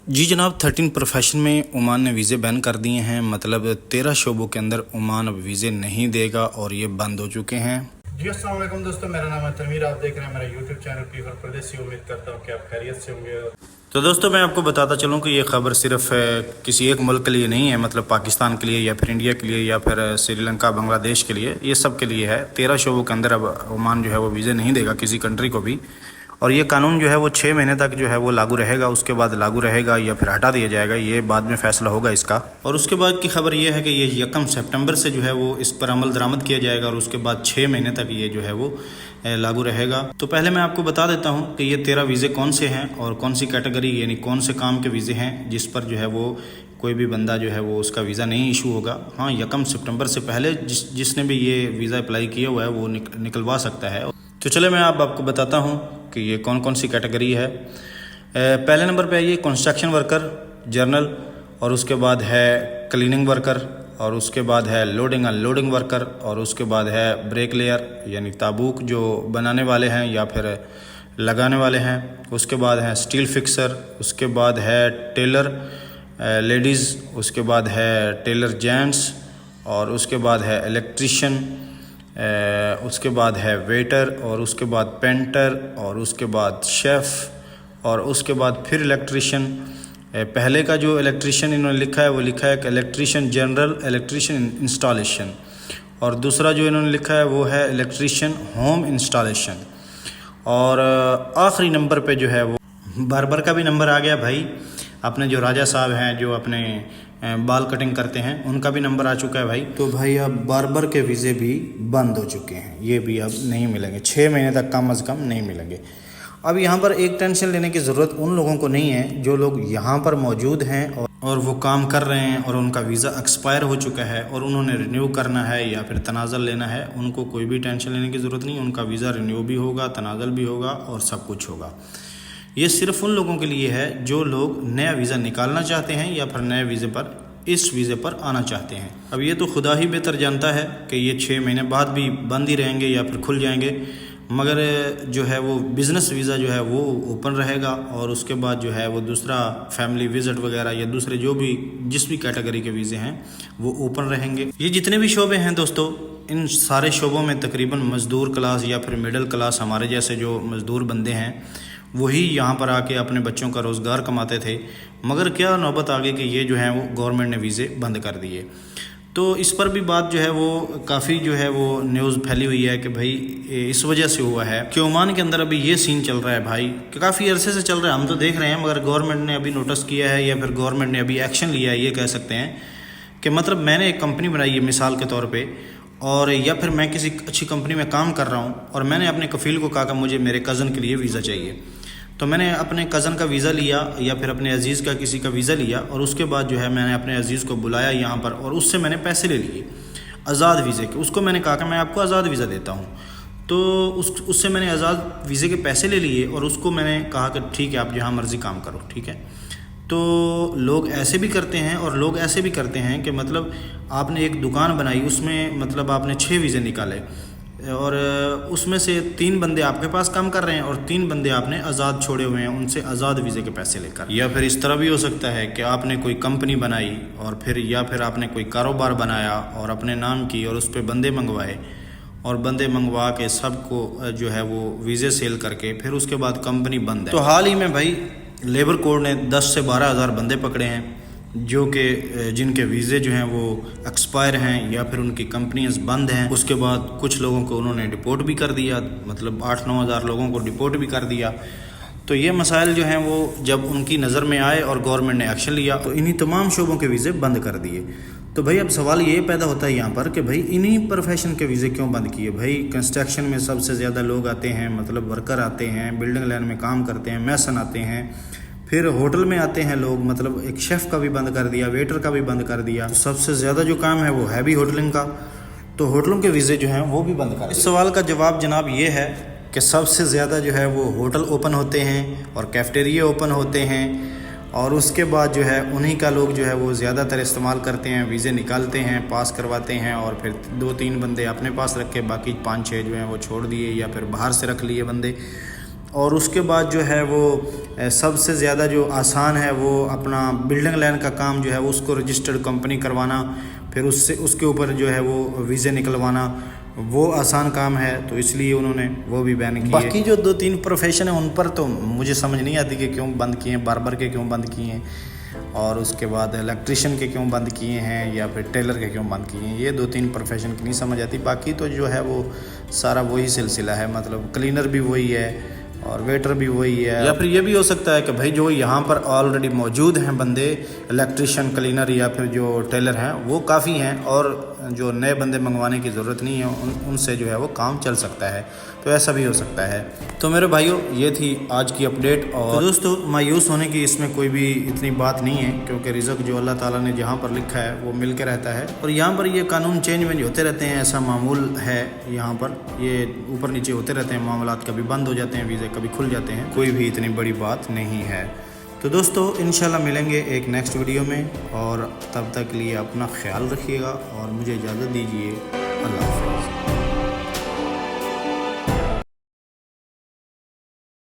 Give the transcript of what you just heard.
जी जनाब 13 प्रोफेशन में ओमान ने वीज़े बैन कर दिए हैं। मतलब 13 शोबों के अंदर ओमान अब वीज़े नहीं देगा और ये बंद हो चुके हैं। जी अस्सलाम वालेकुम दोस्तों, मेरा नाम है तनवीर। आप देख रहे हैं मेरा यूट्यूब चैनल पीफर परदेसी। उम्मीद करता हूँ कि आप खैरियत से होंगे। तो दोस्तों मैं आपको बताता चलूँ कि ये ख़बर सिर्फ किसी एक मुल्क के लिए नहीं है, मतलब पाकिस्तान के लिए या फिर इंडिया के लिए या फिर श्रीलंका बांग्लादेश के लिए, ये सब के लिए है। 13 शोबों के अंदर अब ओमान जो है वो वीज़े नहीं देगा किसी कंट्री को भी, और ये कानून जो है वो 6 महीने तक जो है वो लागू रहेगा। उसके बाद लागू रहेगा या फिर हटा दिया जाएगा, ये बाद में फैसला होगा इसका। और उसके बाद की खबर ये है कि ये 1 सितंबर से जो है वो इस पर अमल दरामद किया जाएगा और उसके बाद 6 महीने तक ये जो है वो लागू रहेगा। तो पहले मैं आपको बता देता हूँ कि ये 13 वीज़े कौन से हैं और कौन सी कैटेगरी यानी कौन से काम के वीज़े हैं जिस पर जो है वो कोई भी बंदा जो है वो उसका वीज़ा नहीं इशू होगा। हाँ, 1 सितंबर से पहले जिसने भी ये वीज़ा अप्लाई किया हुआ है वो निकलवा सकता है। तो चले मैं आपको बताता हूँ कि ये कौन कौन सी कैटेगरी है। पहले नंबर पे है ये कंस्ट्रक्शन वर्कर जर्नल, और उसके बाद है क्लीनिंग वर्कर, और उसके बाद है लोडिंग अनलोडिंग वर्कर, और उसके बाद है ब्रेक लेयर यानी ताबूक जो बनाने वाले हैं या फिर लगाने वाले हैं। उसके बाद है स्टील फिक्सर, उसके बाद है टेलर लेडीज़, उसके बाद है टेलर जेंट्स, और उसके बाद है इलेक्ट्रीशियन, उसके बाद है वेटर, और उसके बाद पेंटर, और उसके बाद शेफ़, और उसके बाद फिर इलेक्ट्रीशियन। पहले का जो इलेक्ट्रीशियन इन्होंने लिखा है वो लिखा है कि इलेक्ट्रीशियन जनरल इलेक्ट्रीशियन इंस्टॉलेशन, और दूसरा जो इन्होंने लिखा है वो है इलेक्ट्रीशियन होम इंस्टॉलेशन। और आखिरी नंबर पे जो है वो बार्बर का भी नंबर आ गया भाई। अपने जो राजा साहब हैं जो अपने बाल कटिंग करते हैं उनका भी नंबर आ चुका है भाई। तो भाई अब बार्बर के वीज़े भी बंद हो चुके हैं, ये भी अब नहीं मिलेंगे, 6 महीने तक कम अज़ कम नहीं मिलेंगे। अब यहाँ पर एक टेंशन लेने की ज़रूरत उन लोगों को नहीं है जो लोग यहाँ पर मौजूद हैं और वो काम कर रहे हैं और उनका वीज़ा एक्सपायर हो चुका है और उन्होंने रिन्यू करना है या फिर तनाज़ल लेना है। उनको कोई भी टेंशन लेने की ज़रूरत नहीं, उनका वीज़ा रिन्यू भी होगा, तनाज़ल भी होगा और सब कुछ होगा। ये सिर्फ उन लोगों के लिए है जो लोग नया वीज़ा निकालना चाहते हैं या फिर नए वीज़े पर इस वीज़े पर आना चाहते हैं। अब ये तो खुदा ही बेहतर जानता है कि ये 6 महीने बाद भी बंद ही रहेंगे या फिर खुल जाएंगे, मगर जो है वो बिज़नेस वीज़ा जो है वो ओपन रहेगा और उसके बाद जो है वो दूसरा फैमिली विज़िट वगैरह या दूसरे जो भी जिस भी कैटेगरी के वीज़े हैं वो ओपन रहेंगे। ये जितने भी शोबे हैं दोस्तों, इन सारे शोबों में तकरीबन मज़दूर क्लास या फिर मिडिल क्लास हमारे जैसे जो मज़दूर बंदे हैं वही यहाँ पर आके अपने बच्चों का रोज़गार कमाते थे। मगर क्या नौबत आ गई कि ये जो है वो गवर्नमेंट ने वीज़े बंद कर दिए। तो इस पर भी बात जो है वो काफ़ी जो है वो न्यूज़ फैली हुई है कि भाई इस वजह से हुआ है कि ओमान के अंदर अभी ये सीन चल रहा है भाई कि काफ़ी अरसे से चल रहा है, हम तो देख रहे हैं, मगर गवर्नमेंट ने अभी नोटिस किया है या फिर गवर्नमेंट ने अभी एक्शन लिया है। ये कह सकते हैं कि मतलब मैंने एक कंपनी बनाई है मिसाल के तौर पे, और या फिर मैं किसी अच्छी कंपनी में काम कर रहा हूँ और मैंने अपने कफ़ील को कहा कि मुझे मेरे कज़न के लिए वीज़ा चाहिए। तो मैंने अपने कज़न का वीज़ा लिया या फिर अपने अज़ीज़ का किसी का वीज़ा लिया और उसके बाद जो है मैंने अपने अज़ीज़ को बुलाया यहाँ पर और उससे मैंने पैसे ले लिए आज़ाद वीज़े के। उसको मैंने कहा कि मैं आपको आज़ाद वीज़ा देता हूँ, तो उससे मैंने आज़ाद वीज़े के पैसे ले लिए और उसको मैंने कहा कि ठीक है आप जहाँ मर्ज़ी काम करो, ठीक है। तो लोग ऐसे भी करते हैं और लोग ऐसे भी करते हैं कि मतलब आपने एक दुकान बनाई, उसमें मतलब आपने 6 वीज़े निकाले और उसमें से 3 बंदे आपके पास काम कर रहे हैं और 3 बंदे आपने आज़ाद छोड़े हुए हैं उनसे आज़ाद वीज़े के पैसे लेकर। या फिर इस तरह भी हो सकता है कि आपने कोई कंपनी बनाई और फिर या फिर आपने कोई कारोबार बनाया और अपने नाम की और उस पर बंदे मंगवाए और बंदे मंगवा के सबको जो है वो वीज़े सेल करके फिर उसके बाद कंपनी बंद है। तो हाल ही में भाई लेबर कोड ने 10 से 12 हज़ार बंदे पकड़े हैं जो कि जिनके वीज़े जो हैं वो एक्सपायर हैं या फिर उनकी कंपनियां बंद हैं। उसके बाद कुछ लोगों को उन्होंने डिपोर्ट भी कर दिया, मतलब 8-9 हज़ार लोगों को डिपोर्ट भी कर दिया। तो ये मसाइल जो हैं वो जब उनकी नज़र में आए और गवर्नमेंट ने एक्शन लिया तो इन्हीं तमाम शोबों के वीज़े बंद कर दिए। तो भाई अब सवाल ये पैदा होता है यहाँ पर कि भाई इन्हीं प्रोफेशन के वीज़े क्यों बंद किए। भाई कंस्ट्रक्शन में सबसे ज़्यादा लोग आते हैं, मतलब वर्कर आते हैं, बिल्डिंग लाइन में काम करते हैं, मैसन आते हैं, फिर होटल में आते हैं लोग, मतलब एक शेफ़ का भी बंद कर दिया, वेटर का भी बंद कर दिया। सबसे ज़्यादा जो काम है वो है भी होटलिंग का, तो होटलों के वीज़े जो हैं वो भी बंद कर। इस सवाल का जवाब जनाब ये है कि सबसे ज़्यादा जो है वो होटल ओपन होते हैं और कैफ़ेटेरिया ओपन होते हैं और उसके बाद जो है उन्हीं का लोग जो है वो ज़्यादातर इस्तेमाल करते हैं, वीज़े निकालते हैं, पास करवाते हैं और फिर 2-3 बंदे अपने पास रखे, बाकी 5-6 जो हैं वो छोड़ दिए या फिर बाहर से रख लिए बंदे। اور اس کے بعد جو ہے وہ سب سے زیادہ جو آسان ہے وہ اپنا بلڈنگ لائن کا کام جو ہے اس کو رجسٹرڈ کمپنی کروانا، پھر اس کے اوپر جو ہے وہ ویزے نکلوانا، وہ آسان کام ہے، تو اس لیے انہوں نے وہ بھی بین کی ہے۔ باقی جو 2-3 پروفیشن ہیں ان پر تو مجھے سمجھ نہیں آتی کہ کیوں بند کیے ہیں، باربر کے کیوں بند کیے ہیں، اور اس کے بعد الیکٹریشین کے کیوں بند کیے ہیں، یا پھر ٹیلر کے کیوں بند کیے ہیں۔ یہ 2-3 پروفیشن کی نہیں سمجھ آتی، باقی تو جو ہے وہ سارا وہی سلسلہ ہے، مطلب کلینر بھی وہی ہے اور ویٹر بھی وہی ہے، یا پھر یہ بھی ہو سکتا ہے کہ بھائی جو یہاں پر آلریڈی موجود ہیں بندے الیکٹریشین، کلینر یا پھر جو ٹیلر ہیں وہ کافی ہیں، اور جو نئے بندے منگوانے کی ضرورت نہیں ہے، ان سے جو ہے وہ کام چل سکتا ہے، تو ایسا بھی ہو سکتا ہے۔ تو میرے بھائیوں یہ تھی آج کی اپڈیٹ، اور تو دوستو مایوس ہونے کی اس میں کوئی بھی اتنی بات نہیں ہے، کیونکہ رزق جو اللہ تعالیٰ نے جہاں پر لکھا ہے وہ مل کے رہتا ہے، اور یہاں پر یہ قانون چینج وینج ہوتے رہتے ہیں، ایسا معمول ہے یہاں پر، یہ اوپر نیچے ہوتے رہتے ہیں معاملات، کبھی بند ہو جاتے ہیں ویزے، کبھی کھل جاتے ہیں، کوئی بھی اتنی بڑی بات نہیں ہے۔ تو دوستو انشاءاللہ ملیں گے ایک نیکسٹ ویڈیو میں، اور تب تک لیے اپنا خیال رکھیے گا اور مجھے اجازت دیجیے۔ اللہ حافظ۔